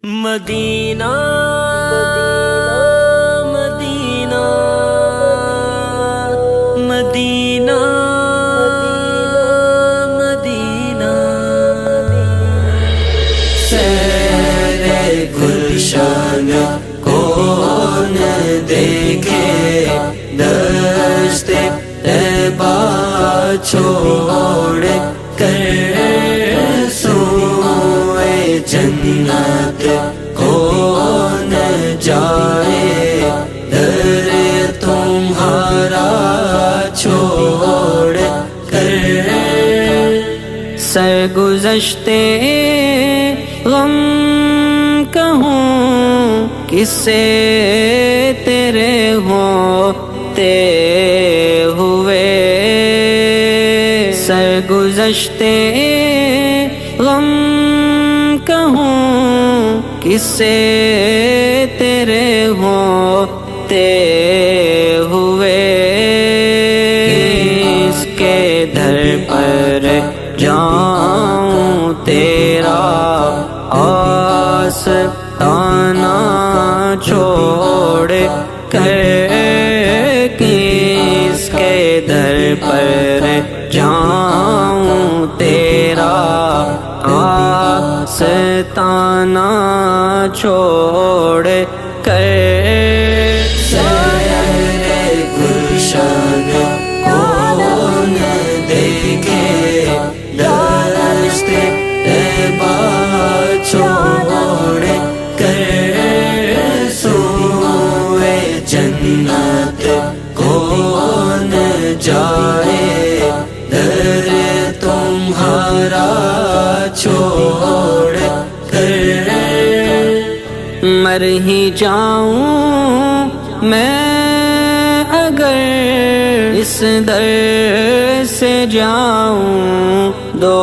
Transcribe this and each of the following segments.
مدینہ مدینہ مدینہ مدینہ سیر گلشن کون دیکھے دشت طیبہ چھوڑ کر سوئے جنت کون جائے در تمہارا چھوڑ کر سرگزشتے غم کہوں کس سے تیرے ہوتے ہوئے سرگزشتے غم کہوں کس سے تیرے ہوتے ہوئے اس کے در پر جاؤں تیرا آستانہ چھوڑ کر کس کے در پر جاؤں تیرا آستانہ چھوڑ کر سیر گلشن کون دیکھے دشت طیبہ چھوڑ کر سوئے جنت کون جائے در تمہارا چھوڑ کر مر ہی جاؤں میں اگر اس در سے جاؤں دو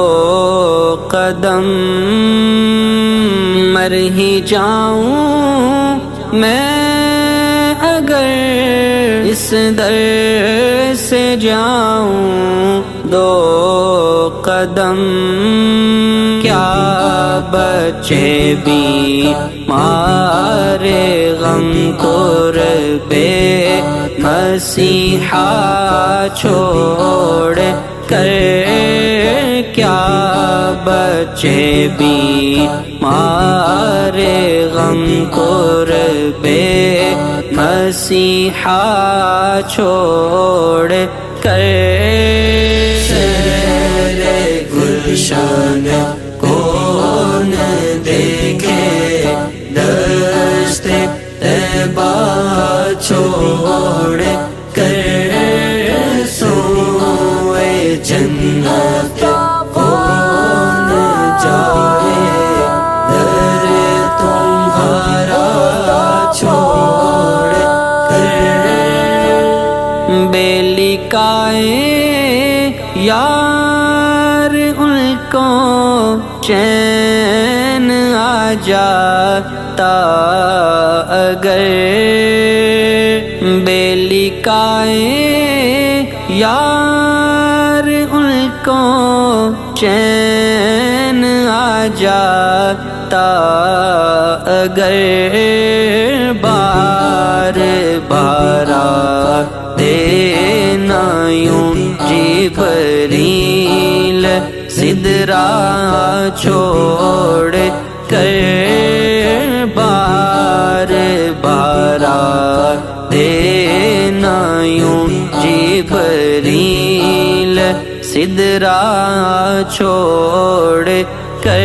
قدم مر ہی جاؤں میں اگر اس در سے جاؤں دو قدم کیا بچے بھی مارے غم قربے مسیحا چھوڑ کر کیا بچے بھی مارے غم قربے مسیحا چھوڑ کر سیر گلشن کون دیکھے دشت طیبہ چھوڑ کر سوئے جنت کون جائے در تمہارا چھوڑ کر بے لکائے یار ان کو چین آ جاتا اگر بے لکائے یار ان کو چین آ جاتا اگر بار بارا دینا یوں جبریل سدرا چھوڑ کر بار بارا دینا یوں جبریل سدرا چھوڑ کر